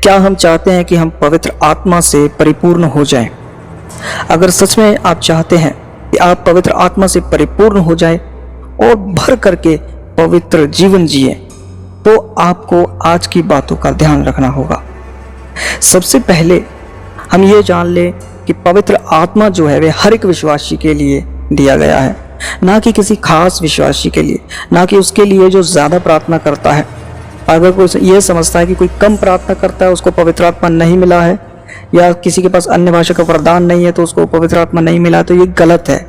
क्या हम चाहते हैं कि हम पवित्र आत्मा से परिपूर्ण हो जाएं? अगर सच में आप चाहते हैं कि आप पवित्र आत्मा से परिपूर्ण हो जाएं और भर करके पवित्र जीवन जिए, तो आपको आज की बातों का ध्यान रखना होगा। सबसे पहले हम ये जान लें कि पवित्र आत्मा जो है वह हर एक विश्वासी के लिए दिया गया है, ना कि किसी खास विश्वासी के लिए, ना कि उसके लिए जो ज़्यादा प्रार्थना करता है। अगर कोई ये समझता है कि कोई कम प्रार्थना करता है उसको पवित्र आत्मा नहीं मिला है, या किसी के पास अन्य भाषा का वरदान नहीं है तो उसको पवित्र आत्मा नहीं मिला, तो ये गलत है।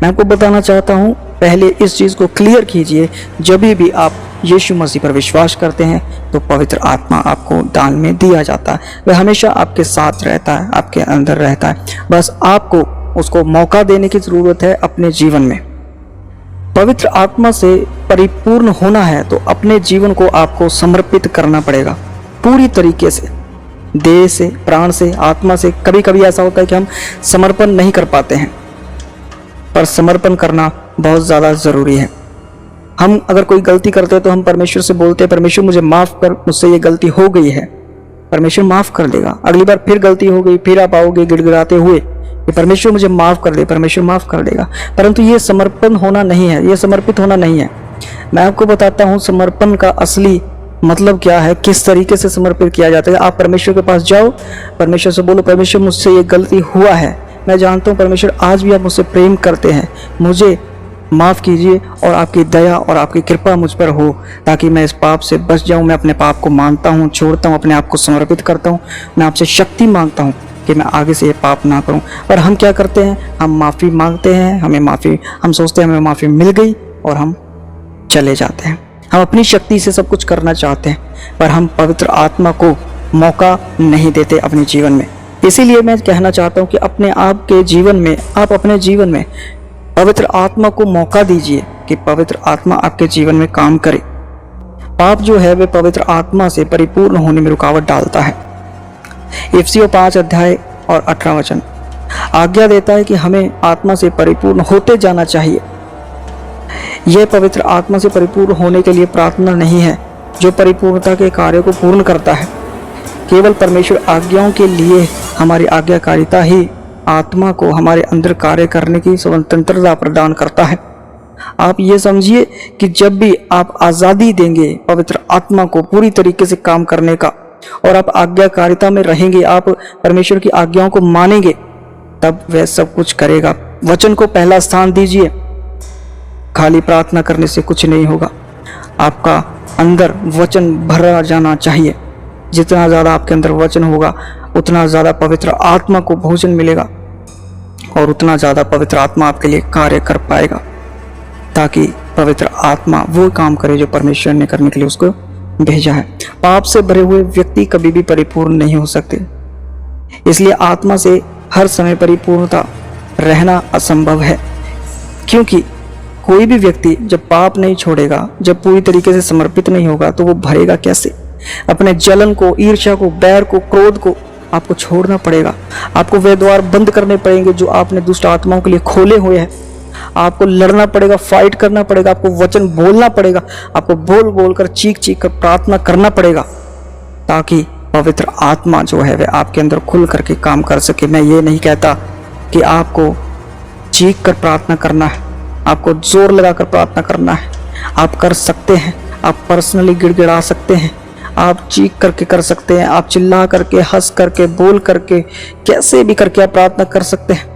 मैं आपको बताना चाहता हूँ, पहले इस चीज़ को क्लियर कीजिए, जब भी आप यीशु मसीह पर विश्वास करते हैं तो पवित्र आत्मा आपको दान में दिया जाता है। वह हमेशा आपके साथ रहता है, आपके अंदर रहता है, बस आपको उसको मौका देने की ज़रूरत है अपने जीवन में। पवित्र आत्मा से परिपूर्ण होना है तो अपने जीवन को आपको समर्पित करना पड़ेगा पूरी तरीके से, देह से, प्राण से, आत्मा से। कभी कभी ऐसा होता है कि हम समर्पण नहीं कर पाते हैं, पर समर्पण करना बहुत ज़्यादा ज़रूरी है। हम अगर कोई गलती करते हैं तो हम परमेश्वर से बोलते हैं, परमेश्वर मुझे माफ़ कर, मुझसे ये गलती हो गई है। परमेश्वर माफ़ कर देगा। अगली बार फिर गलती हो गई, फिर आप आओगे गिड़गिड़ाते हुए कि परमेश्वर मुझे माफ़ कर दे, परमेश्वर माफ़ कर देगा। परंतु ये समर्पण होना नहीं है, ये समर्पित होना नहीं है। मैं आपको बताता हूँ समर्पण का असली मतलब क्या है, किस तरीके से समर्पित किया जाता है। आप परमेश्वर के पास जाओ, परमेश्वर से बोलो, परमेश्वर मुझसे ये गलती हुआ है, मैं जानता हूँ परमेश्वर आज भी आप मुझसे प्रेम करते हैं, मुझे माफ़ कीजिए और आपकी दया और आपकी कृपा मुझ पर हो, ताकि मैं इस पाप से बच जाऊँ। मैं अपने पाप को मानता हूँ, छोड़ता हूँ, अपने आप को समर्पित करता हूँ। मैं आपसे शक्ति मांगता हूँ कि मैं आगे से ये पाप ना करूं। पर हम क्या करते हैं, हम माफ़ी मांगते हैं, हम सोचते हैं हमें माफ़ी मिल गई और हम चले जाते हैं। हम अपनी शक्ति से सब कुछ करना चाहते हैं, पर हम पवित्र आत्मा को मौका नहीं देते अपने जीवन में। इसीलिए मैं कहना चाहता हूँ कि अपने आप के जीवन में, आप अपने जीवन में पवित्र आत्मा को मौका दीजिए कि पवित्र आत्मा आपके जीवन में काम करे। पाप जो है वह पवित्र आत्मा से परिपूर्ण होने में रुकावट डालता है। इफिसियों 5 अध्याय और 18 वचन आज्ञा देता है कि हमें आत्मा से परिपूर्ण होते जाना चाहिए। यह पवित्र आत्मा से परिपूर्ण होने के लिए प्रार्थना नहीं है जो परिपूर्णता के कार्य को पूर्ण करता है। केवल परमेश्वर आज्ञाओं के लिए हमारी आज्ञाकारिता ही आत्मा को हमारे अंदर कार्य करने की स्वतंत्रता प्रदान करता है। आप ये समझिए कि जब भी आप आज़ादी देंगे पवित्र आत्मा को पूरी तरीके से काम करने का, और आप आज्ञाकारिता में रहेंगे, आप परमेश्वर की आज्ञाओं को मानेंगे, तब वह सब कुछ करेगा। वचन को पहला स्थान दीजिए। खाली प्रार्थना करने से कुछ नहीं होगा, आपका अंदर वचन भरा जाना चाहिए। जितना ज़्यादा आपके अंदर वचन होगा उतना ज़्यादा पवित्र आत्मा को भोजन मिलेगा और उतना ज़्यादा पवित्र आत्मा आपके लिए कार्य कर पाएगा, ताकि पवित्र आत्मा वो काम करे जो परमेश्वर ने करने के लिए उसको भेजा है। पाप से भरे हुए व्यक्ति कभी भी परिपूर्ण नहीं हो सकते, इसलिए आत्मा से हर समय परिपूर्णता रहना असंभव है। क्योंकि कोई भी व्यक्ति जब पाप नहीं छोड़ेगा, जब पूरी तरीके से समर्पित नहीं होगा, तो वो भरेगा कैसे? अपने जलन को, ईर्ष्या को, बैर को, क्रोध को आपको छोड़ना पड़ेगा। आपको वे द्वार बंद करने पड़ेंगे जो आपने दुष्ट आत्माओं के लिए खोले हुए हैं। आपको लड़ना पड़ेगा, फाइट करना पड़ेगा, आपको वचन बोलना पड़ेगा, आपको बोल बोल कर, चीख चीख कर प्रार्थना करना पड़ेगा, ताकि पवित्र आत्मा जो है वह आपके अंदर खुल करके काम कर सके। मैं ये नहीं कहता कि आपको चीख कर प्रार्थना करना है, आपको जोर लगाकर प्रार्थना करना है। आप कर सकते हैं, आप पर्सनली गिड़गिड़ा सकते हैं, आप चीख करके कर सकते हैं, आप चिल्ला करके, हंस करके, बोल करके, कैसे भी करके आप प्रार्थना कर सकते हैं,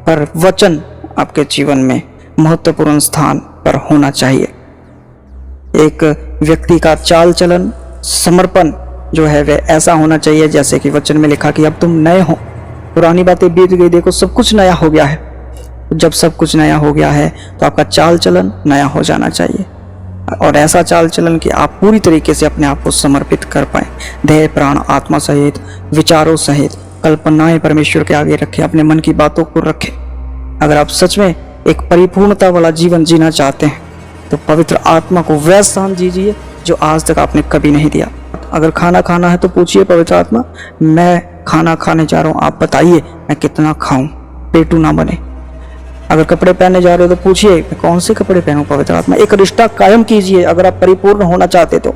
पर वचन आपके जीवन में महत्वपूर्ण स्थान पर होना चाहिए। एक व्यक्ति का चाल चलन, समर्पण जो है वह ऐसा होना चाहिए जैसे कि वचन में लिखा कि अब तुम नए हो, पुरानी बातें बीत गई, देखो सब कुछ नया हो गया है। जब सब कुछ नया हो गया है तो आपका चाल चलन नया हो जाना चाहिए, और ऐसा चाल चलन कि आप पूरी तरीके से अपने आप को समर्पित कर पाएं, देह प्राण आत्मा सहित, विचारों सहित, कल्पनाएं परमेश्वर के आगे रखें, अपने मन की बातों को रखें। अगर आप सच में एक परिपूर्णता वाला जीवन जीना चाहते हैं तो पवित्र आत्मा को वह स्थान दीजिए जो आज तक आपने कभी नहीं दिया। अगर खाना खाना है तो पूछिए पवित्र आत्मा, मैं खाना खाने जा रहा हूँ, आप बताइए मैं कितना खाऊं, पेटू ना बने। अगर कपड़े पहनने जा रहे हो तो पूछिए मैं कौन से कपड़े पहनूं पवित्र आत्मा। एक रिश्ता कायम कीजिए अगर आप परिपूर्ण होना चाहते तो।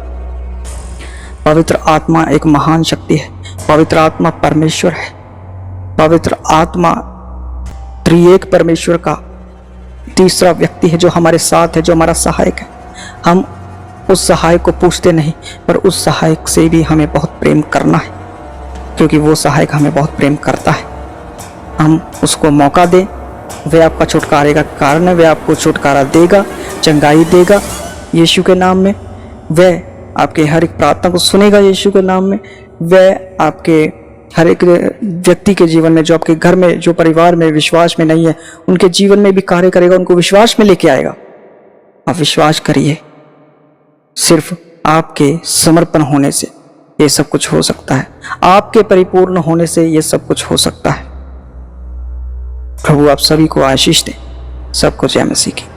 पवित्र आत्मा एक महान शक्ति है, पवित्र आत्मा परमेश्वर है। पवित्र आत्मा त्रिएक परमेश्वर का तीसरा व्यक्ति है, जो हमारे साथ है, जो हमारा सहायक है। हम उस सहायक को पूछते नहीं, पर उस सहायक से भी हमें बहुत प्रेम करना है, क्योंकि वो सहायक हमें बहुत प्रेम करता है। हम उसको मौका दें, वह आपका छुटकारे का कारण है, वह आपको छुटकारा देगा, चंगाई देगा यीशु के नाम में। वह आपके हर एक प्रार्थना को सुनेगा यीशु के नाम में। वह आपके हर एक व्यक्ति के जीवन में, जो आपके घर में, जो परिवार में विश्वास में नहीं है, उनके जीवन में भी कार्य करेगा, उनको विश्वास में लेके आएगा। आप विश्वास करिए, सिर्फ आपके समर्पण होने से ये सब कुछ हो सकता है। आपके परिपूर्ण होने से ये सब कुछ हो सकता है। प्रभु आप सभी को आशीष दे। सब कुछ जय मसीह की।